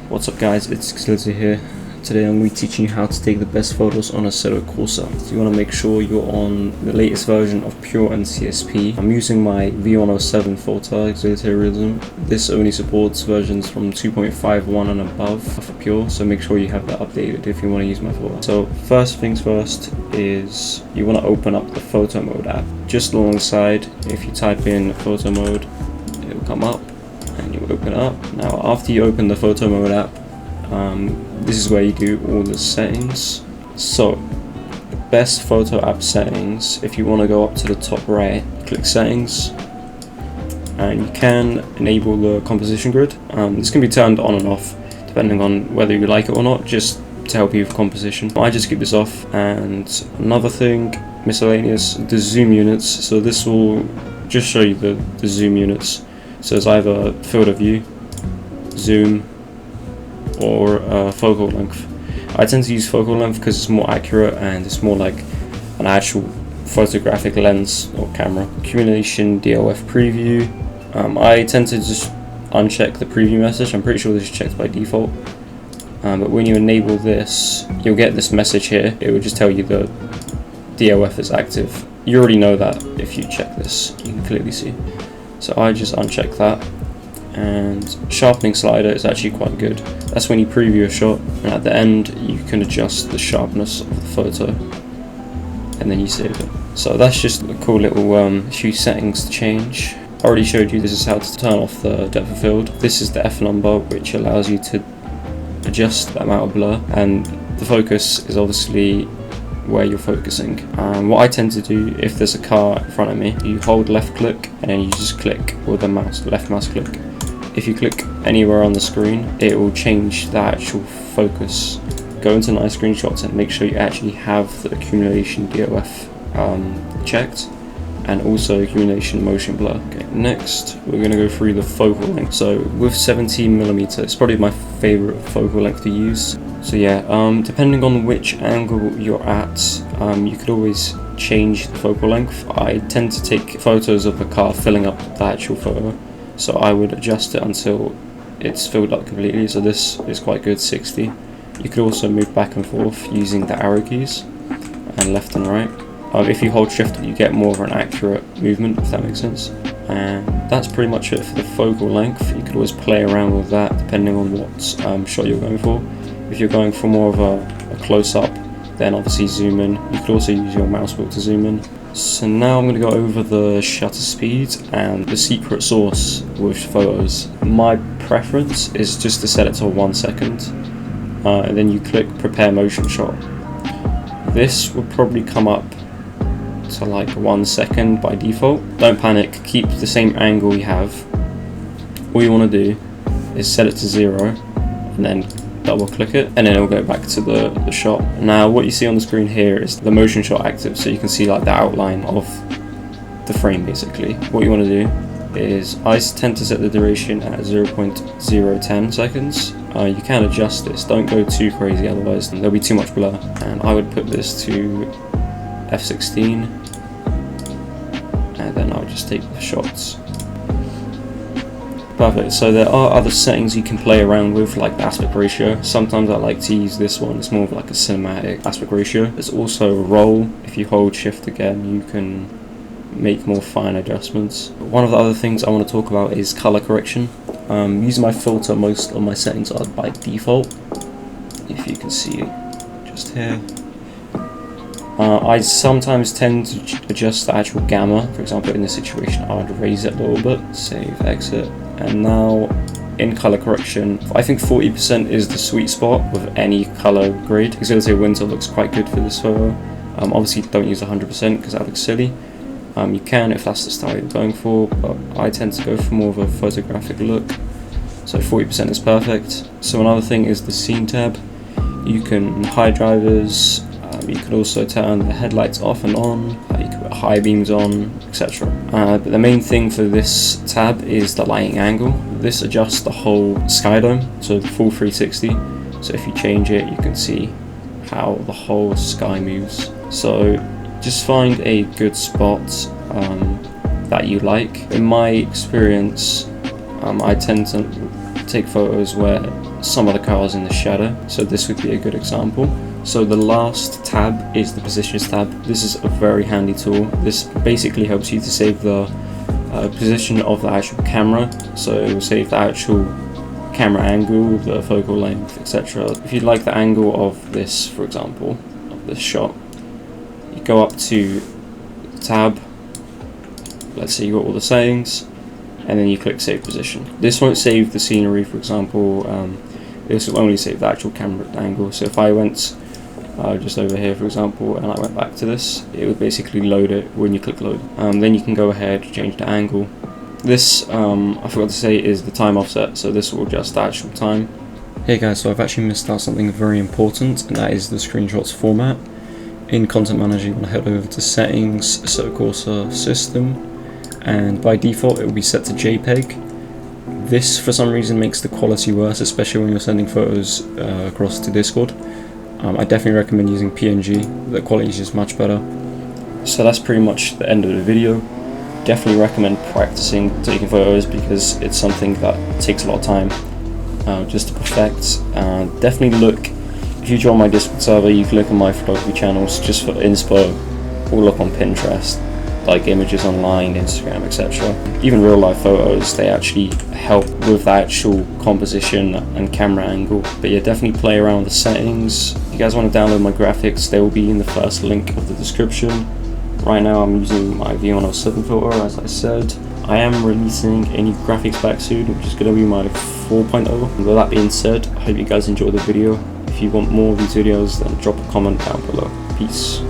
What's up guys, it's Exilitay here. Today I'm going to be teaching you how to take the best photos on Assetto Corsa. So you want to make sure you're on the latest version of Pure and CSP. I'm using my V107 filter, Exilitay Realism. This only supports versions from 2.51 and above for Pure, so make sure you have that updated if you want to use my filter. So first things first is you want to open up the photo mode app. Just along the side, if you type in photo mode, it will come up and you open it up. Now after you open the photo mode app, this is where you do all the settings. So the best photo app settings, if you want to go up to the top right, click settings and you can enable the composition grid. This can be turned on and off depending on whether you like it or not, just to help you with composition. I just keep this off. And another thing, miscellaneous, the zoom units. So this will just show you the zoom units. So it's either field of view, zoom, or focal length. I tend to use focal length because it's more accurate and it's more like an actual photographic lens or camera. Accumulation DOF preview. I tend to just uncheck the preview message. I'm pretty sure this is checked by default. But when you enable this, you'll get this message here. It will just tell you the DOF is active. You already know that if you check this, you can clearly see. So I just uncheck that. And sharpening slider is actually quite good. That's when you preview a shot, and at the end you can adjust the sharpness of the photo and then you save it. So that's just a cool little few settings to change. I already showed you this is how to turn off the depth of field. This is the F number, which allows you to adjust the amount of blur, and the focus is obviously where you're focusing. What I tend to do, if there's a car in front of me, you hold left click and then you just click with the mouse, left mouse click. If you click anywhere on the screen, it will change the actual focus. Go into nice screenshots and make sure you actually have the accumulation DOF checked, and also accumulation motion blur. Okay, next we're going to go through the focal length. So with 17mm, it's probably my favorite focal length to use. So yeah, depending on which angle you're at, you could always change the focal length. I tend to take photos of the car filling up the actual photo, so I would adjust it until it's filled up completely. So this is quite good, 60. You could also move back and forth using the arrow keys and left and right. If you hold shift, you get more of an accurate movement, if that makes sense. And that's pretty much it for the focal length. You could always play around with that depending on what shot you're going for. If you're going for more of a close-up, then obviously zoom in. You could also use your mouse wheel to zoom in. So now I'm going to go over the shutter speed and the secret sauce with photos. My preference is just to set it to 1 second, and then you click prepare motion shot. This will probably come up to like 1 second by default. Don't panic, keep the same angle you have. All you want to do is set it to 0 and then double click it, and then it'll go back to the shot. Now what you see on the screen here is the motion shot active, so you can see like the outline of the frame basically. What you want to do is, I tend to set the duration at 0.010 seconds. You can adjust this, don't go too crazy otherwise there'll be too much blur, and I would put this to f16 and then I'll just take the shots. Perfect. So there are other settings you can play around with, like the aspect ratio. Sometimes I like to use this one, it's more of like a cinematic aspect ratio. There's also a roll. If you hold shift again, you can make more fine adjustments. One of the other things I want to talk about is color correction. Using my filter, most of my settings are by default. If you can see just here. I sometimes tend to adjust the actual gamma. For example, in this situation, I would raise it a little bit, save, exit. And now in color correction, I think 40% is the sweet spot with any color grade. Exilitay Winter looks quite good for this photo. Obviously don't use 100% because that looks silly. You can if that's the style you're going for, but I tend to go for more of a photographic look. So 40% is perfect. So another thing is the scene tab. You can hide drivers. You could also turn the headlights off and on, you could put high beams on, etc. But the main thing for this tab is the lighting angle. This adjusts the whole sky dome, so the full 360. So if you change it, you can see how the whole sky moves. So just find a good spot that you like. In my experience, I tend to take photos where some of the cars in the shadow, so this would be a good example. So the last tab is the positions tab. This is a very handy tool. This basically helps you to save the position of the actual camera, so it will save the actual camera angle, the focal length, etc. If you'd like the angle of this, for example, of this shot, you go up to the tab, let's say you got all the settings, and then you click save position. This won't save the scenery, for example. This will only save the actual camera angle. So if I went just over here, for example, and I went back to this, it would basically load it when you click load. Then you can go ahead, change the angle. This, I forgot to say, is the time offset, so this will adjust the actual time. Hey guys, so I've actually missed out something very important, and that is the screenshots format. In Content Manager, you want to head over to Settings, Assetto Corsa, System, and by default it will be set to JPEG. This, for some reason, makes the quality worse, especially when you're sending photos across to Discord. I definitely recommend using PNG, the quality is just much better. So that's pretty much the end of the video. Definitely recommend practicing taking photos because it's something that takes a lot of time just to perfect. Definitely look, if you join my Discord server, you can look at my photography channels just for inspo, or look on Pinterest, like images online, Instagram, etc. Even real life photos, they actually help with the actual composition and camera angle. But yeah, definitely play around with the settings. If you guys want to download my graphics, they will be in the first link of the description. Right now I'm using my V107 filter, as I said. I am releasing a new graphics pack soon, which is going to be my 4.0. With that being said, I hope you guys enjoyed the video. If you want more of these videos, then drop a comment down below. Peace.